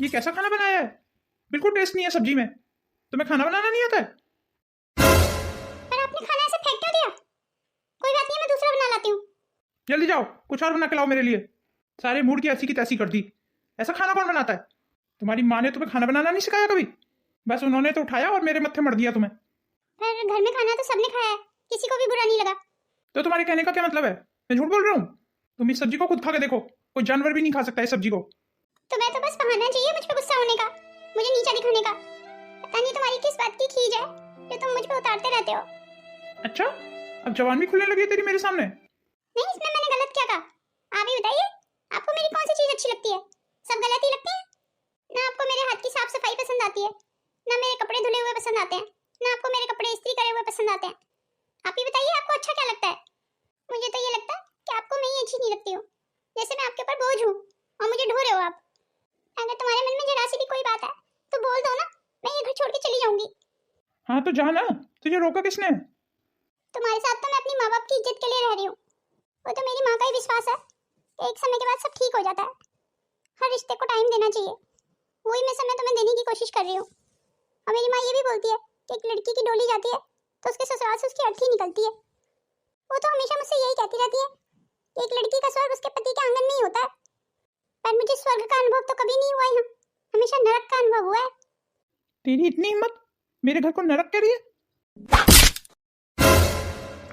ये कैसा खाना बनाया है? बिल्कुल टेस्ट नहीं है सब्जी में। तुम्हें खाना बनाना नहीं आता है? पर आपने खाना ऐसे फेंक क्यों दिया? कोई बात नहीं, मैं दूसरा बना लाती हूँ। जल्दी जाओ, कुछ और बना के लाओ मेरे लिए। सारे मूड की ऐसी की तैसी कर दी। ऐसा खाना कौन बनाता है? तुम्हारी माँ ने तुम्हें खाना बनाना नहीं सिखाया कभी? बस उन्होंने तो उठाया और मेरे मत्थे मर दिया तुम्हें। पर घर में खाना तो सबने खाया है, किसी को भी बुरा नहीं लगा। तो तुम्हारे कहने का क्या मतलब है? मैं झूठ बोल रहा हूँ? तुम इस सब्जी को खुद खा के देखो, कोई जानवर भी नहीं खा सकता इस सब्जी को। तुम्हें तो बस बहाना चाहिए मुझ पे गुस्सा होने का, मुझे नीचा दिखाने का। पता नहीं तुम्हारी किस बात की खीज है जो तुम मुझ पे उतारते रहते हो। अच्छा, अब जवान भी खुलने लगी है तेरी मेरे सामने। नहीं, इसमें मैंने गलत क्या कहा? आप ही बताइए, आपको मेरी कौन सी चीज अच्छी लगती है? सब गलत ही लगती है ना। आपको मेरे हाथ की साफ सफाई पसंद आती है, ना मेरे कपड़े धुले हुए पसंद आते हैं, ना आपको मेरे कपड़े इस्त्री करे हुए पसंद आते हैं। आप ही बताइए, आपको अच्छा क्या लगता है? मुझे तो ये लगता है कि आपको मैं ही अच्छी नहीं लगती हूँ, जैसे मैं आपके ऊपर बोझ हूँ और मुझे ढो रहे हो आप। अगर तुम्हारे मन में जरा सी भी कोई बात है तो बोल दो ना, मैं ये घर छोड़ के चली जाऊंगी। हाँ तो जा ना, तुझे रोका किसने? तुम्हारे साथ तो मैं अपनी माँ बाप की इज्जत के लिए रह रही हूँ। वो तो मेरी माँ का ही विश्वास है कि एक समय के बाद सब ठीक हो जाता है। हर रिश्ते को टाइम देना चाहिए, वही मैं समय तुम्हें देने की कोशिश कर रही हूँ। और मेरी माँ ये भी बोलती है कि एक लड़की की डोली जाती है तो उसके ससुराल से उसकी अर्थी निकलती है। वो तो हमेशा मुझसे यही कहती रहती है कि एक लड़की का स्वर्ग उसके पति के आंगन में ही होता है। पर मुझे स्वर्ग का अनुभव तो कभी नहीं हुआ है, हमेशा नरक का अनुभव हुआ है। तेरी इतनी हिम्मत, मेरे घर को नरक कह रही है?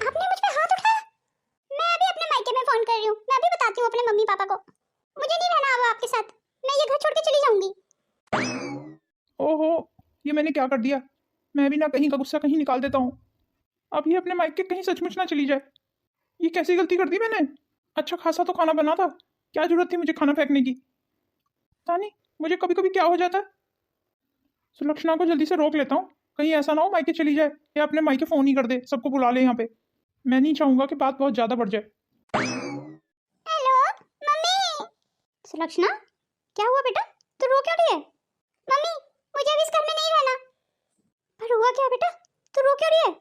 आपने मुझ पे हाथ उठाया? मैं अभी अपने मायके में फोन कर रही हूँ, मैं अभी बताती हूँ अपने मम्मी पापा को। मुझे नहीं रहना अब आपके साथ, मैं ये घर छोड़ के चली जाऊंगी। ओहो, ये मैंने क्या कर दिया? मैं भी ना कहीं का गुस्सा कहीं निकाल देता हूँ। अब ये अपने मायके कहीं सचमुच ना चली जाए। ये कैसी गलती कर दी मैंने? अच्छा खासा तो खाना बना था, क्या जरूरत थी मुझे खाना फेंकने की? पता नहीं मुझे कभी कभी क्या हो जाता है। सुलक्षणा को जल्दी से रोक लेता हूँ, कहीं ऐसा ना हो मायके चली जाए या अपने मायके फोन ही कर दे, सबको बुला ले यहाँ पे। मैं नहीं चाहूंगा कि बात बहुत ज्यादा बढ़ जाए। Hello mummy. सुलक्षणा, क्या हुआ बेटा? तू रो क्यों रही है? मम्मी, मुझे अभी इस घर में नहीं रहना। पर हुआ क्या बेटा? तू रो क्यों रही है?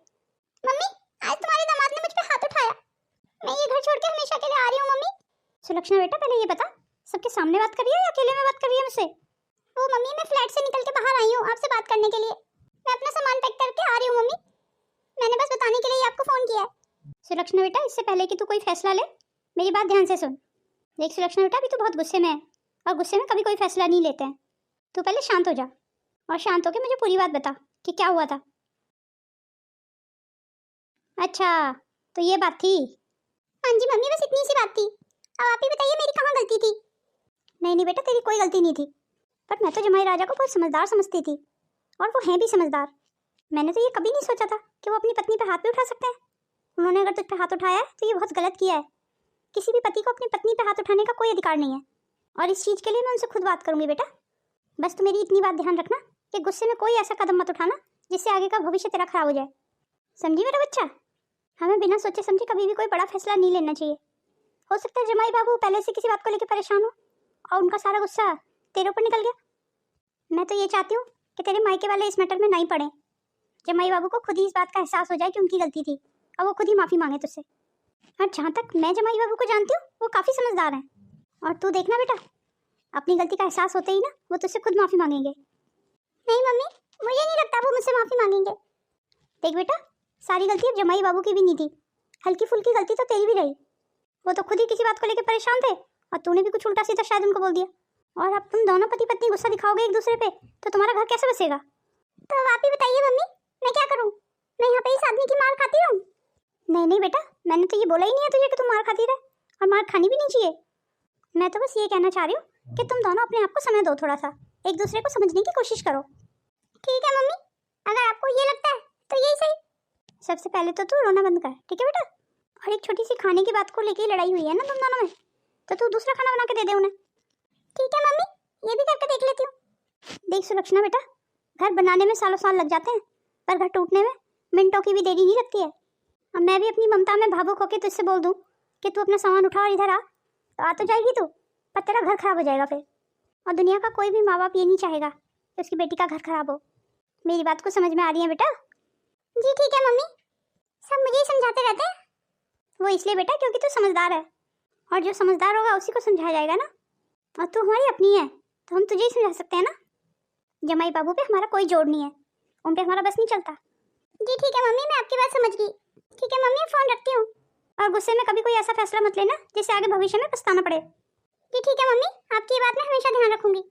मम्मी, आज तुम्हारे दामाद ने मुझ पे हाथ उठाया। मैं ये घर छोड़ के हमेशा के लिए आ रही हूँ मम्मी। सुलक्षणा बेटा, पहले ये बता, सबके सामने बात कर रही है या अकेले में बात कर रही है मुझसे? ओ मम्मी, मैं फ्लैट से निकल के बाहर आई हूँ आपसे बात करने के लिए। मैं अपना सामान पैक करके आ रही हूँ मम्मी। मैंने बस बताने के लिए आपको फोन किया है। सुलक्षणा बेटा, इससे पहले कि तू कोई फैसला ले, मेरी बात ध्यान से सुन। देख सुलक्षणा बेटा, अभी तू बहुत गुस्से में है और गुस्से में कभी कोई फैसला नहीं लेते हैं। तू पहले शांत हो जा और शांत होकर मुझे पूरी बात बता कि क्या हुआ था। अच्छा, तो ये बात थी? हाँ जी मम्मी, बस इतनी सी बात थी। अब आप ही बताइए मेरी कहाँ गलती थी? नहीं नहीं बेटा, तेरी कोई गलती नहीं थी। पर मैं तो जमाई राजा को बहुत समझदार समझती थी, और वो हैं भी समझदार। मैंने तो ये कभी नहीं सोचा था कि वो अपनी पत्नी पे हाथ भी उठा सकते हैं। उन्होंने अगर तुझ पे हाथ उठाया है तो ये बहुत गलत किया है। किसी भी पति को अपनी पत्नी पे हाथ उठाने का कोई अधिकार नहीं है, और इस चीज़ के लिए मैं उनसे खुद बात करूंगी बेटा। बस तू मेरी इतनी बात ध्यान रखना कि गुस्से में कोई ऐसा कदम मत उठाना जिससे आगे का भविष्य तेरा खराब हो जाए। समझी मेरा बच्चा? हमें बिना सोचे समझे कभी भी कोई बड़ा फैसला नहीं लेना चाहिए। हो सकता है जमाई बाबू पहले से किसी बात को लेकर परेशान हो और उनका सारा गुस्सा तेरे ऊपर निकल गया। मैं तो ये चाहती हूँ कि तेरे मायके वाले इस मैटर में नहीं पड़े। जमाई बाबू को खुद ही इस बात का एहसास हो जाए कि उनकी गलती थी और वो खुद ही माफ़ी मांगे तुझसे। और जहाँ तक मैं जमाई बाबू को जानती हूँ, वो काफ़ी समझदार हैं। और तू देखना बेटा, अपनी गलती का एहसास होते ही ना वो तुझसे खुद माफ़ी मांगेंगे। नहीं मम्मी, मुझे नहीं लगता वो मुझसे माफ़ी मांगेंगे। देख बेटा, सारी गलती अब जमाई बाबू की भी नहीं थी, हल्की फुल्की गलती तो तेरी भी रही। वो तो खुद ही किसी बात को लेकर परेशान थे और तूने भी कुछ उल्टा सीधा शायद उनको बोल दिया। और अब तुम दोनों पति पत्नी गुस्सा दिखाओगे एक दूसरे पे तो तुम्हारा घर कैसे बसेगा? तो आप ही बताइए मम्मी, मैं क्या करूँ? मैं यहाँ पे इस आदमी की मार खाती रहूँ? नहीं नहीं बेटा, मैंने तो ये बोला ही नहीं है तुझे कि तुम मार खाती रहे, और मार खानी भी नहीं चाहिए। मैं तो बस ये कहना चाह रही हूँ कि तुम दोनों अपने आप को समय दो, थोड़ा सा एक दूसरे को समझने की कोशिश करो। ठीक है मम्मी, अगर आपको ये लगता है तो यही सही। सबसे पहले तो तू रोना बंद कर, ठीक है बेटा? और एक छोटी सी खाने की बात को लेके लड़ाई हुई है ना तुम दोनों में, तो तू दूसरा खाना बना के दे दे उन्हें। ठीक है मम्मी, ये भी करके देख लेती हूँ। देख सुलक्षणा बेटा, घर बनाने में सालों साल लग जाते हैं, पर घर टूटने में मिनटों की भी देरी नहीं लगती है। अब मैं भी अपनी ममता में भावुक होकर तुझसे बोल दूँ कि तू अपना सामान उठा और इधर आ, तो आ तो जाएगी तू, पर तेरा घर खराब हो जाएगा फिर। और दुनिया का कोई भी माँ बाप ये नहीं चाहेगा कि उसकी बेटी का घर खराब हो। मेरी बात को समझ में आ रही है बेटा? जी ठीक है मम्मी, सब मुझे ही समझाते रहते हैं। वो इसलिए बेटा क्योंकि तू समझदार है, और जो समझदार होगा उसी को समझाया जाएगा ना। और तू हमारी अपनी है, तो हम तुझे ही समझा सकते हैं ना। जमाई बाबू पे हमारा कोई जोड़ नहीं है, उन पे हमारा बस नहीं चलता। जी ठीक है मम्मी, मैं आपकी बात समझ गई। ठीक है मम्मी, फोन रखती हूँ। और गुस्से में कभी कोई ऐसा फैसला मत लेना जिससे आगे भविष्य में पछताना पड़े। जी ठीक है मम्मी, आपकी ये बात मैं हमेशा ध्यान रखूंगी।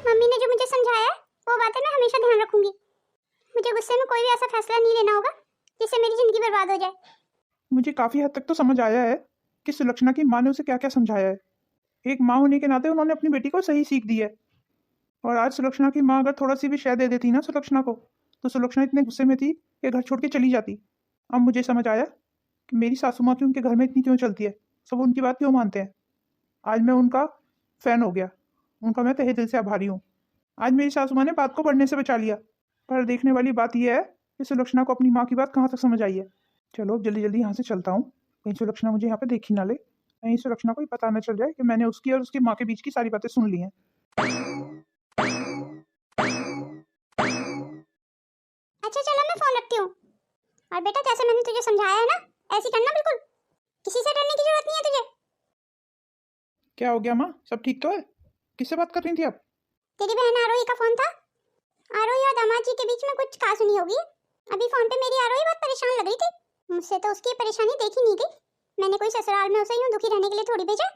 मम्मी ने जो मुझे समझाया है वो बातें मैं हमेशा ध्यान रखूंगी। मुझे गुस्से में कोई भी ऐसा फैसला नहीं लेना होगा जिससे मेरी जिंदगी बर्बाद हो जाए। मुझे काफ़ी हद तक तो समझ आया है कि सुलक्षणा की माँ ने उसे क्या क्या समझाया है। एक माँ होने के नाते उन्होंने अपनी बेटी को सही सीख दी है। और आज सुलक्षणा की माँ अगर थोड़ा सी भी शय दे देती ना सुलक्षणा को, तो सुलक्षणा इतने गुस्से में थी कि घर छोड़ के चली जाती। अब मुझे समझ आया कि मेरी सासू माँ की उनके घर में इतनी क्यों चलती है, सब उनकी बात क्यों मानते हैं। आज मैं उनका फ़ैन हो गया, उनका मैं तहे दिल से आभारी हूँ। आज मेरी सासू माँ ने बात को बढ़ने से बचा लिया। पर देखने वाली बात यह है कि सुलक्षणा को अपनी माँ की बात कहाँ तक समझ आई है। चलो जल्दी जल्दी यहाँ से चलता हूँ, कहीं सुलक्षणा मुझे यहाँ पे देख ही ना ले, कहीं सुलक्षणा को ही पता न चल जाए कि मैंने उसकी और उसकी माँ के बीच की सारी बातें सुन ली हैं। अच्छा चलो मैं फोन रखती हूँ। और बेटा जैसे मैंने तुझे समझाया है ना, ऐसे करना बिल्कुल, किसी से डरने की जरूरत नहीं है तुझे। क्या हो गया माँ, सब ठीक तो है? किससे बात कर रही थी आप? तेरी बहन आरोही का फोन था। आरोही और दामाद जी के बीच में कुछ कहा सुनी होगी। अभी फोन पे मेरी आरोही बहुत परेशान लग रही थी। मुझसे तो उसकी परेशानी देखी नहीं गई। मैंने कोई ससुराल में उसे यूं दुखी रहने के लिए थोड़ी भेजा।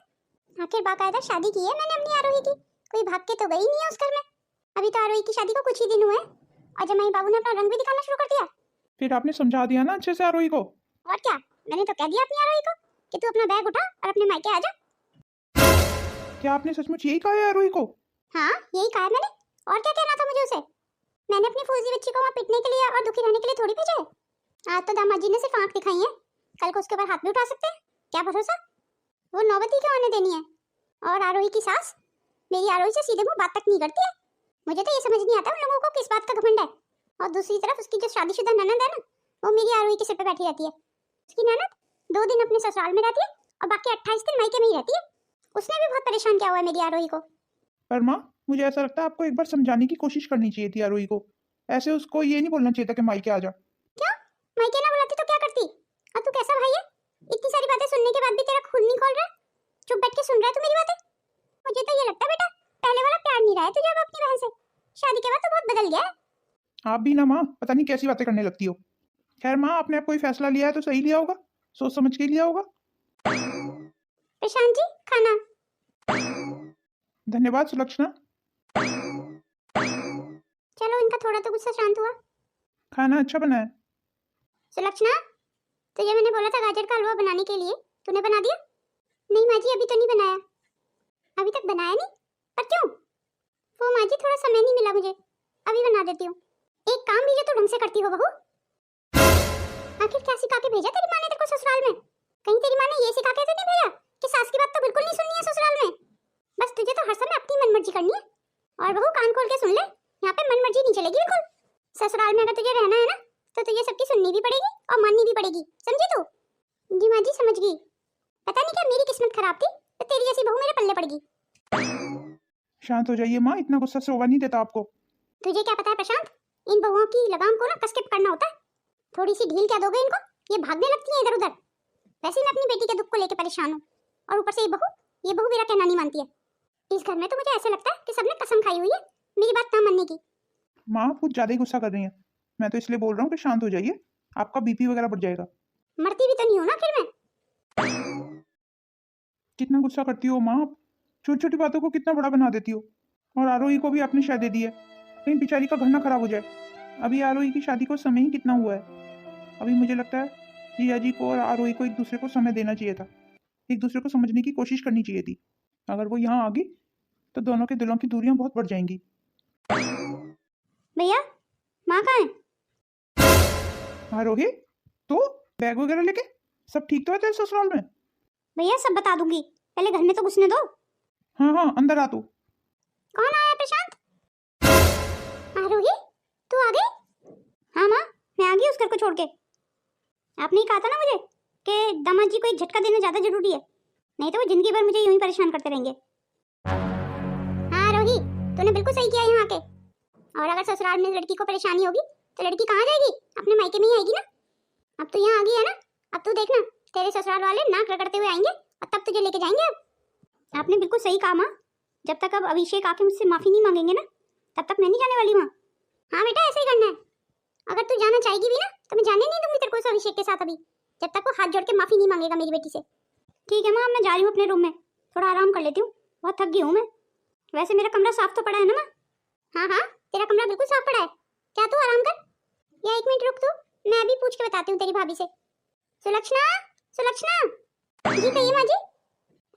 आखिर बाकायदा शादी की है मैंने अपनी आरोही की, कोई भाग के तो गई नहीं है उस घर में। अभी तो आरोही की शादी को कुछ ही दिन हुए हैं और जमाई बाबू ने अपना रंग भी दिखाना शुरू कर दिया। फिर आपने समझा दिया ना अच्छे से आरोही को? और क्या, मैंने तो कह दिया अपनी आरोही को कि तू अपना बैग उठा और अपने मायके आ जा। क्या आपने सचमुच यही कहा है आरोही को? हाँ यही कहा है मैंने, और क्या कहना था मुझे उसे। मैंने अपनी फौजी बच्ची को वहाँ पिटने के लिए और दुखी रहने के लिए थोड़ी भेजा है। आज तो दामाद जी ने सिर्फ आंख दिखाई है, कल को उसके ऊपर हाथ भी उठा सकते हैं, क्या भरोसा। वो नौबत ही क्यों आने देनी है। और आरोही की सास मेरी आरोही से सीधे मुंह बात तक नहीं करती है। मुझे तो ये समझ नहीं आता उन लोगों को किस बात का घमंड है। और दूसरी तरफ उसकी जो शादीशुदा ननद है ना, वो मेरी आरोही के सिर पे बैठी रहती है। उसकी ननद 2 दिन अपने ससुराल में रहती है और बाकी 28 दिन मायके में ही रहती है। उसने भी बहुत परेशान किया हुआ है मेरी आरोही को। पर माँ मुझे ऐसा लगता है आपको एक बार समझाने की कोशिश करनी चाहिए थी आरोही को। ऐसे उसको ये नहीं बोलना चाहिए था कि मायके आ जा। क्यों, मायके ना बुलाती तो क्या करती। और तू कैसा भाई है, इतनी सारी बातें सुनने के बाद भी तेरा खून नहीं खोल रहा। चुप बैठ के सुन रहा है तू मेरी बातें। मुझे तो ये लगता है बेटा पहले वाला प्यार नहीं रहा है तुझे अब अपनी बहन से। शादी के बाद तो बहुत बदल गया है। आप भी ना माँ, पता नहीं कैसी बातें करने लगती हो। खैर माँ, आपने अब कोई फैसला लिया है तो सही लिया होगा, सोच समझ के लिया होगा। प्रशांत जी खाना। धन्यवाद सुलक्षणा। चलो इनका थोड़ा तो गुस्सा शांत हुआ। खाना अच्छा बना है। सुलक्षणा, तुझे मैंने बोला था गाजर का हलवा बनाने के लिए, तूने बना दिया? नहीं माँ जी, अभी तो नहीं बनाया। अभी तक बनाया नहीं? पर क्यों? वो माँ जी थोड़ा समय नहीं मिला मुझे, अभी बना देती हूँ। एक काम भी जो तू ढंग से करती हो बहू। आखिर क्या सिखा के भेजा तेरी माँ ने तेरे को ससुराल में? कहीं तेरी माँ ने ये सिखा के तो नहीं भेजा कि सास की बात तो बिल्कुल नहीं सुननी है ससुराल में। बस तुझे तो हर समय अपनी मनमर्जी करनी है। और बहू कान खोल के सुन ले, यहाँ पे मनमर्जी नहीं चलेगी बिल्कुल। ससुराल में अगर तुझे रहना है ना तो तुझे सबकी सुननी भी पड़ेगी और माननी भी पड़ेगी, समझी तू? जी माँ जी समझ गई। पता नहीं क्या मेरी किस्मत खराब थी तो तेरी जैसी बहू मेरे पल्ले पड़ेगी। शांत हो जाइए माँ, इतना गुस्सा शोभा नहीं देता आपको। तुझे क्या पता है प्रशांत, इन बहुओं की लगाम को ना कस के पकड़ना होता है। थोड़ी सी ढील क्या दोगे इनको, ये भागने लगती है इधर उधर। वैसे मैं अपनी बेटी के दुख को लेकर परेशान हूँ और ऊपर से ये बहू मेरा कहना नहीं मानती है। इस घर में तो मुझे ऐसे लगता है कि सबने कसम खाई हुई है मेरी बात ना मानने की। माँ आप कुछ ज्यादा ही गुस्सा कर रही हैं, मैं तो इसलिए बोल रहा हूँ कि शांत हो जाइए, आपका बीपी वगैरह बढ़ जाएगा। मरती भी तो नहीं हूँ ना फिर मैं। कितना गुस्सा करती हो माँ आप, छोटी छोटी बातों को कितना बड़ा बना देती हो। और आरोही को भी आपने शादी दे दी है, कहीं बेचारी का घर ना खराब हो जाए। अभी आरोही की शादी को समय ही कितना हुआ है। अभी मुझे लगता है जिया जी को और आरोही को एक दूसरे को समय देना चाहिए था, एक दूसरे को समझने की कोशिश करनी चाहिए थी। अगर वो यहाँ आ गई तो दोनों के दिलों की दूरियां बहुत बढ़ जाएंगी। भैया माँ कहाँ है? आरोही तो बैग वगैरह लेके, सब ठीक तो है तेरे ससुराल में? भैया सब बता दूंगी, पहले घर में तो घुसने दो। हाँ हाँ अंदर आ तू। कौन आया प्रशांत? आरोही तू आ गई? हाँ माँ मैं आ गई उस घर को छोड़ के। आपने ही कहा था ना मुझे कि दामाद जी को एक झटका देना ज्यादा जरूरी है, नहीं तो वो जिंदगी भर मुझे यूं ही परेशान करते रहेंगे। हाँ आरोही तूने बिल्कुल सही किया यहाँ आके। और अगर ससुराल में लड़की को परेशानी होगी तो लड़की कहाँ जाएगी, अपने मायके में ही आएगी ना। अब तो यहाँ आ गई है ना, अब तू देखना तेरे ससुराल वाले नाक रगड़ते हुए आएंगे और तब तुझे लेके जाएंगे। अब आपने बिल्कुल सही कहा माँ, जब तक अब अभिषेक आके मुझसे माफी नहीं मांगेंगे ना, तब तक मैं नहीं जाने वाली वहाँ। हाँ बेटा, ऐसा ही करना है। अगर तू जाना चाहेगी भी ना, तो मैं जाने नहीं दूंगी तेरे को उस अभिषेक के साथ अभी, जब तक वो हाथ जोड़ के माफी नहीं मांगेगा मेरी बेटी से। ठीक है माँ, मैं जा रही हूँ अपने रूम में, थोड़ा आराम कर लेती हूँ, बहुत थक गई हूँ मैं। वैसे मेरा कमरा साफ तो पड़ा है ना माँ? हाँ हाँ, तेरा कमरा बिल्कुल साफ पड़ा है। क्या तू आराम कर, या 1 मिनट रुक तू, मैं अभी पूछ के बताती हूँ तेरी भाभी से। सुलक्षणा, सुलक्षणा जी कहिए माँ जी।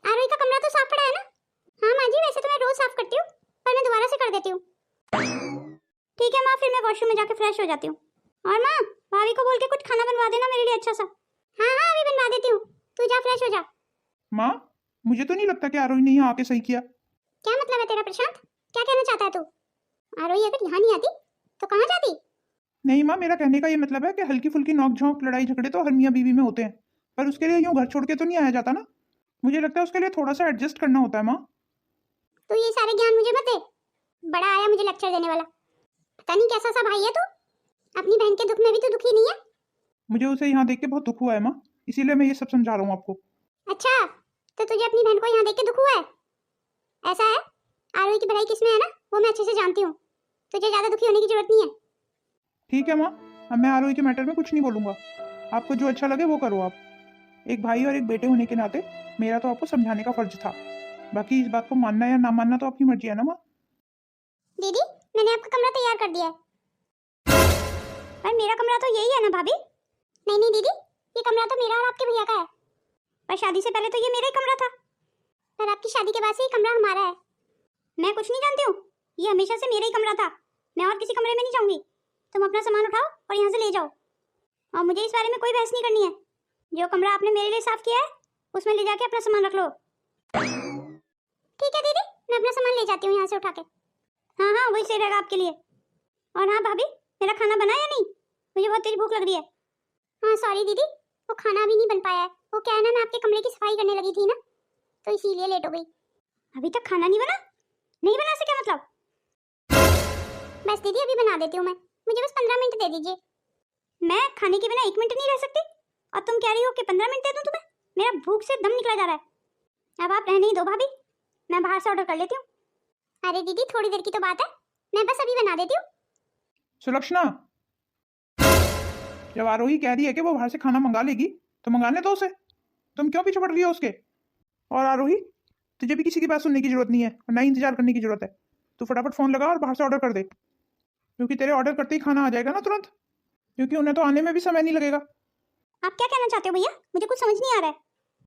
आरोही का कमरा तो साफ पड़ा है ना? हाँ माँ जी, वैसे तो मैं रोज साफ करती हूँ, पर मैं दोबारा से कर देती हूँ। ठीक है माँ, फिर मैं वॉशरूम में जाके फ्रेश हो जाती हूँ। और माँ, भाभी को बोल के कुछ खाना बनवा देना मेरे लिए अच्छा सा। हाँ हाँ, अभी बनवा देती हूँ, तू जा फ्रेश हो जा। माँ, मुझे तो नहीं लगता कि आरोही ने यहाँ आके सही किया। क्या मतलब है तेरा प्रशांत, क्या कहना चाहता है तू? आरोही अगर यहाँ नहीं आती तो कहाँ जाती? नहीं माँ, मेरा कहने का ये मतलब है कि हल्की फुल्की नोक झोंक लड़ाई झगड़े तो हर मियाँ बीवी में होते हैं, पर उसके लिए यूँ घर छोड़ के तो नहीं आया जाता ना। मुझे लगता है उसके लिए थोड़ा सा एडजस्ट करना होता है माँ। तू ये सारे ज्ञान मुझे मत दे, बड़ा आया मुझे लेक्चर देने वाला। पता नहीं कैसा सा भाई है तू, अपनी बहन के दुख में भी तू दुखी नहीं है। मुझे उसे यहाँ देख के बहुत दुख हुआ है माँ, इसीलिए मैं ये सब समझा रहा हूँ आपको। अच्छा, तो तुझे अपनी बहन को यहाँ देख के दुख हुआ है? ऐसा है, आरोही की भलाई किसमें है ना, वो मैं अच्छे से जानती हूँ, तुझे ज्यादा दुखी होने की जरूरत नहीं है। ठीक है माँ, अब मैं आरोही के मैटर में कुछ नहीं बोलूँगा, आपको जो अच्छा लगे वो करो। आप एक भाई और एक बेटे होने के नाते मेरा तो आपको समझाने का फर्ज था, बाकी इस बात को मानना या ना मानना तो आपकी मर्जी है ना माँ। दीदी, मैंने आपका कमरा तैयार कर दिया है। पर मेरा कमरा तो यही है ना भाभी? नहीं नहीं दीदी, ये कमरा तो मेरा और आपके भैया का है। पर शादी से पहले तो ये मेरा ही कमरा था, पर आपकी शादी के बाद से ये कमरा हमारा है। मैं कुछ नहीं जानती हूँ, ये हमेशा से मेरा ही कमरा था, मैं और किसी कमरे में नहीं जाऊंगी। तुम अपना सामान उठाओ और यहाँ से ले जाओ, और मुझे इस बारे में कोई बहस नहीं करनी है। जो कमरा आपने मेरे लिए साफ किया है उसमें ले जाके अपना सामान रख लो। ठीक है दीदी, मैं अपना सामान ले जाती हूँ यहाँ से उठा के। हाँ हाँ, वही सही रहेगा आपके लिए। और हाँ भाभी, मेरा खाना बना या नहीं? मुझे बहुत तेज भूख लग रही है। हाँ सॉरी दीदी, वो खाना अभी नहीं बन पाया है, वो क्या है ना, मैं आपके कमरे की सफाई करने लगी थी ना, तो इसीलिए लेट हो गई। अभी तक खाना नहीं बना? नहीं बना से क्या मतलब? बस दीदी अभी बना देती हूँ मैं, मुझे बस 15 मिनट दे दीजिए। मैं खाने के बिना 1 मिनट नहीं रह सकती, और तुम कह रही हो कि 15 मिनट दे दूं तुम्हें? मेरा भूख से दम निकला जा रहा है। अब आप रहने ही दो भाभी, मैं बाहर से ऑर्डर कर लेती हूँ। अरे दीदी, थोड़ी देर की तो बात है, मैं बस अभी बना देती हूँ। सुलक्षणा, जब आरोही कह रही है कि वो बाहर से खाना मंगा लेगी तो मंगाने दो उसे, तुम क्यों पीछे पड़ रही हो उसके? और आरोही, तुझे भी किसी की बात सुनने की जरूरत नहीं है और ना ही इंतजार करने की जरूरत है। तू फटाफट फोन लगा और बाहर से ऑर्डर कर दे, क्योंकि तेरे ऑर्डर करते ही खाना आ जाएगा ना तुरंत, क्योंकि उन्हें तो आने में भी समय नहीं लगेगा। आप क्या कहना चाहते हो भैया, मुझे कुछ समझ नहीं आ रहा है।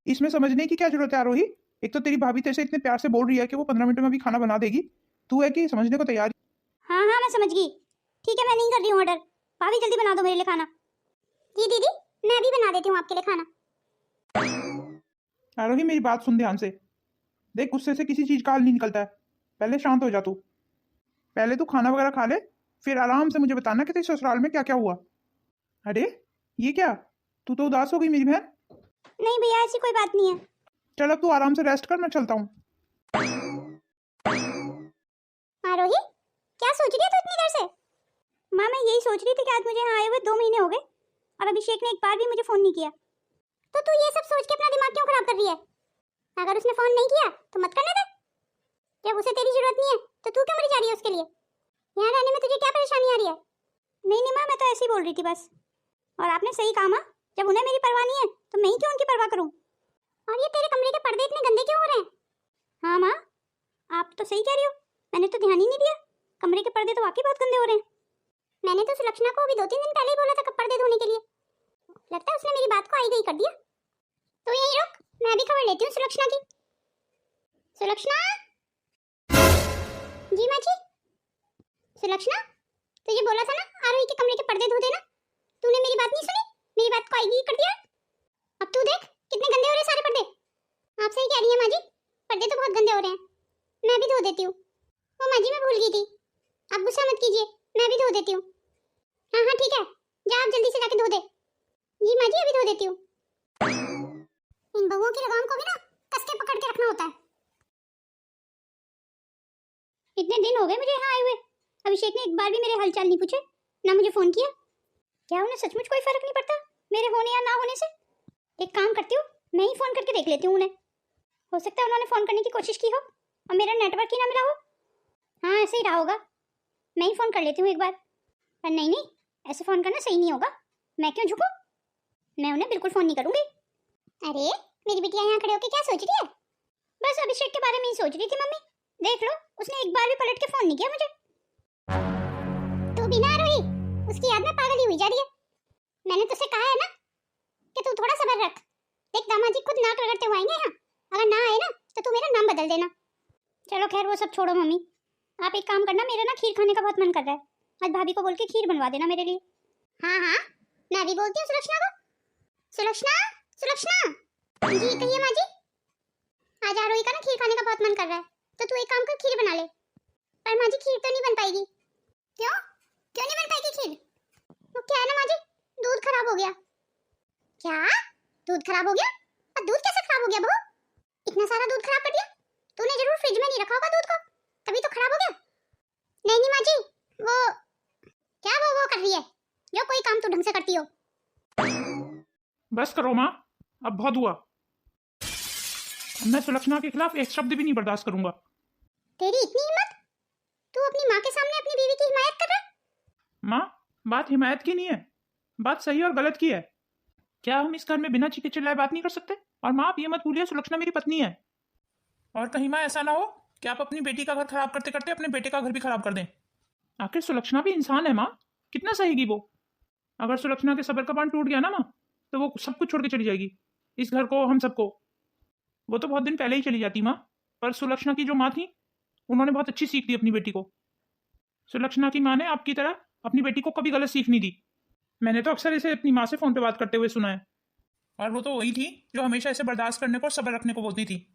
इसमें समझने की क्या जरूरत है आरोही? एक तो तेरी भाभी तेरे से इतने प्यार से बोल रही है कि वो 15 मिनट में भी खाना बना देगी, तू है कि समझने को तैयार। हाँ हाँ, मैं समझ गई। ठीक है, मैं नहीं कर रही हूँ ऑर्डर, भाभी जल्दी बना दो मेरे लिए खाना। जी दीदी, मैं अभी बना देती हूँ आपके लिए खाना। आरोही मेरी बात सुन ध्यान से, देख गुस्से से किसी चीज का हल नहीं निकलता है, पहले शांत हो जा तू। पहले तू खाना वगैरह खा ले, फिर आराम से मुझे बताना कि तेरे ससुराल में क्या क्या हुआ। अरे ये क्या, तू तो उदास हो गई मेरी बहन। नहीं भैया, ऐसी कोई बात नहीं है। चल अब तू आराम से रेस्ट कर, मैं चलता हूँ। आरोही, क्या सोच रही है तू इतनी देर से? माँ, मैं यही सोच रही थी कि आज मुझे यहाँ आए हुए 2 महीने हो गए और अभिषेक ने एक बार भी मुझे फोन नहीं किया। तो तू ये सब सोच के अपना दिमाग क्यों खराब कर रही है? अगर उसने फोन नहीं किया तो मत करने दे। जब उसे तेरी जरूरत नहीं है तो तू क्यों मरी जा रही है उसके लिए? यहाँ रहने में तुझे क्या परेशानी आ रही है? नहीं नहीं माँ, मैं तो ऐसे ही बोल रही थी बस। और आपने सही कहा माँ, जब उन्हें मेरी परवाह नहीं है तो मैं ही क्यों उनकी परवाह करूँ? और ये तेरे कमरे के पर्दे इतने गंदे क्यों हो रहे हैं? हाँ माँ, आप तो सही कह रही हो, मैंने तो ध्यान ही नहीं दिया, कमरे के पर्दे तो वाकई बहुत गंदे हो रहे हैं। मैंने तो सुलक्षणा को अभी 2-3 दिन पहले ही बोला था पर्दे धोने के लिए, लगता है उसने मेरी बात को आई गई कर दिया। तो यहीं रुक, मैं अभी खबर लेती हूँ सुलक्षणा की। सुलक्षणा जी माँ जी। सुलक्षणा, तुझे बोला था ना आरोही के कमरे के पर्दे धो देना, तूने मेरी बात नहीं सुनी, मेरी बात को आई गई कर दिया। अब तू देख कितने गंदे हो रहे सारे पर्दे। आप सही कह रही हैं माँ जी, पर्दे तो बहुत गंदे हो रहे हैं, मैं भी धो देती हूँ। ओ माँ जी, मैं भूल गई थी, आप गुस्सा मत कीजिए, मैं भी धो देती हूँ। हाँ हाँ ठीक है, जा आप जल्दी से जाके धो दे। जी माँ जी, अभी धो देती हूँ। इन बहुओं की लगाम को भी ना कस के पकड़ के रखना होता है। इतने दिन हो गए मुझे यहाँ आए हुए, अभिषेक ने एक बार भी मेरे हालचाल नहीं पूछे, ना मुझे फोन किया। क्या उन्हें सचमुच कोई फर्क नहीं पड़ता मेरे होने या ना होने से? एक काम करती हूँ, मैं ही फोन करके देख लेती हूँ उन्हें, हो सकता है उन्होंने फोन करने की कोशिश की हो और मेरा नेटवर्क ही ना मिला हो। हाँ ऐसे ही रहा होगा, मैं ही फ़ोन कर लेती हूँ एक बार। पर नहीं नहीं, ऐसे फ़ोन करना सही नहीं होगा। मैं क्यों झुकूं? मैं उन्हें बिल्कुल फ़ोन नहीं करूँगी। अरे मेरी बिटिया यहाँ खड़े होकर क्या सोच रही है? बस अभिषेक के बारे में ही सोच रही थी मम्मी। देख लो, उसने एक बार भी पलट के फ़ोन नहीं किया मुझे। तू भी ना रोही, उसकी याद में पागल ही हुई जा रही है। मैंने तुझसे कहा है ना कि तू थोड़ा सब्र रख। देख दामाजी खुद नाक रगड़ते हुए आएंगे यहाँ, अगर ना आए ना तो तू मेरा नाम बदल देना। चलो खैर वो सब छोड़ो मम्मी, आप एक काम करना, मेरा ना खीर खाने का बहुत मन कर रहा है। आज भाभी को बोल के खीर बनवा देना मेरे लिए। हाँ हाँ, मैं भी बोलती हूँ सुलक्षणा को। सुलक्षणा, सुलक्षणा। जी कहिए माँ जी। आज आरोही का ना खीर खाने का बहुत मन कर रहा है, तो तू एक काम कर, खीर बना ले। पर माँ जी खीर तो नहीं बन पाएगी। क्यों? क्यों नहीं बन पाएगी खीर? वो क्या है ना माँ जी, दूध खराब हो गया। क्या? दूध खराब हो गया? और दूध कैसे खराब हो गया बहू? इतना सारा दूध खराब कर दिया? तूने जरूर फ्रिज में नहीं रखा होगा दूध को, तभी तो खराब हो गया। नहीं नहीं माँ जी, वो क्या वो कर रही है, जो कोई काम तू ढंग से करती हो। बस करो माँ, अब बहुत हुआ। मैं सुलक्षणा के खिलाफ एक शब्द भी नहीं बर्दाश्त करूंगा। तेरी इतनी हिम्मत, तू अपनी माँ के सामने अपनी बीवी की हिमायत कर रहा है? माँ, बात हिमायत की नहीं है, बात सही और गलत की है। क्या हम इस घर में बिना चीखे चिल्लाए बात नहीं कर सकते? और माँ आप ये मत भूलिए, सुलक्षणा मेरी पत्नी है। और कहीं माँ ऐसा ना हो कि आप अपनी बेटी का घर खराब करते करते अपने बेटे का घर भी खराब कर दें। आखिर सुलक्षणा भी इंसान है माँ, कितना सहेगी वो? अगर सुलक्षणा के सबर का बांध टूट गया ना माँ, तो वो सब कुछ छोड़ के चली जाएगी, इस घर को, हम सबको। वो तो बहुत दिन पहले ही चली जाती माँ, पर सुलक्षणा की जो माँ थी उन्होंने बहुत अच्छी सीख दी अपनी बेटी को। सुलक्षणा की माँ ने आपकी तरह अपनी बेटी को कभी गलत सीख नहीं दी। मैंने तो अक्सर इसे अपनी माँ से फ़ोन पे बात करते हुए सुना है। और वो तो वही थी जो हमेशा इसे बर्दाश्त करने को और सब्र रखने को बोलती थी।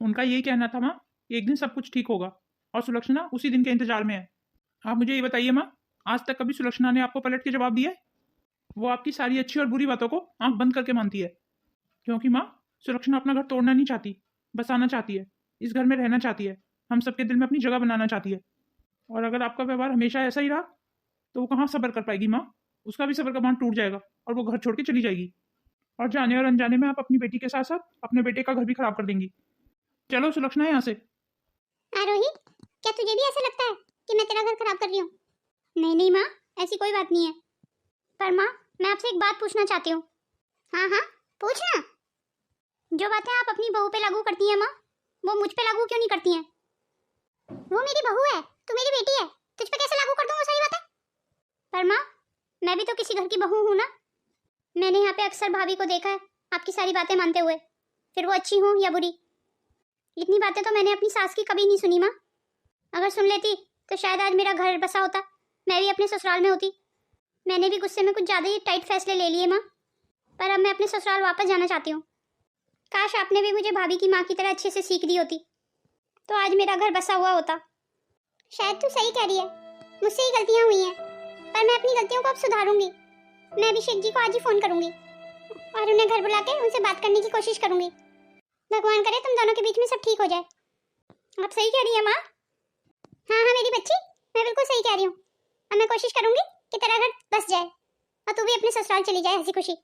उनका यही कहना था माँ, एक दिन सब कुछ ठीक होगा, और सुलक्षणा उसी दिन के इंतजार में है। आप मुझे ये बताइए माँ, आज तक कभी सुलक्षणा ने आपको पलट के जवाब दिया है? वो आपकी सारी अच्छी और बुरी बातों को आंख बंद करके मानती है। क्योंकि माँ, सुलक्षणा अपना घर तोड़ना नहीं चाहती, बसाना चाहती है, इस घर में रहना चाहती है, हम सबके दिल में अपनी जगह बनाना चाहती है। और अगर आपका व्यवहार हमेशा ऐसा ही रहा तो वो कहाँ सब्र कर पाएगी माँ? उसका भी सब्र का बांध टूट जाएगा और वो घर छोड़ के चली जाएगी। और जाने और अनजाने में आप अपनी बेटी के साथ साथ अपने बेटे का घर भी खराब कर देंगी। चलो सुलक्षणा यहाँ से। आरोही, क्या तुझे भी ऐसा लगता है कि मैं तेरा घर खराब कर रही हूँ? नहीं नहीं माँ, ऐसी कोई बात नहीं है। पर माँ, मैं आपसे एक बात पूछना चाहती हूँ। हाँ हाँ पूछना। जो बातें आप अपनी बहू पे लागू करती हैं माँ, वो मुझ पे लागू क्यों नहीं करती हैं? वो मेरी बहू है, तू मेरी बेटी है, तुझ पे कैसे लागू कर दूँ वो सारी बातें? पर माँ, मैं भी तो किसी घर की बहू हूँ ना। मैंने यहाँ पे अक्सर भाभी को देखा है आपकी सारी बातें मानते हुए, फिर वो अच्छी हो या बुरी। इतनी बातें तो मैंने अपनी सास की कभी नहीं सुनी माँ। अगर सुन लेती तो शायद आज मेरा घर बसा होता, मैं भी अपने ससुराल में होती। मैंने भी गुस्से में कुछ ज़्यादा ही टाइट फैसले ले लिए माँ, पर अब मैं अपने ससुराल वापस जाना चाहती हूँ। काश आपने भी मुझे भाभी की माँ की तरह अच्छे से सीख दी होती, तो आज मेरा घर बसा हुआ होता। शायद तू सही कह रही है, मुझसे ही गलतियाँ हुई हैं, पर मैं अपनी गलतियों को अब सुधारूंगी। मैं अभिषेक जी को आज ही फ़ोन करूंगी और उन्हें घर बुला के उनसे बात करने की कोशिश करूंगी। भगवान करे तुम दोनों के बीच में सब ठीक हो जाए। आप सही कह रही है माँ। हाँ हाँ मेरी बच्ची, मैं बिल्कुल सही कह रही हूँ। अब मैं कोशिश करूंगी कि तेरा घर बस जाए और तू भी अपने ससुराल चली जाए हंसी खुशी।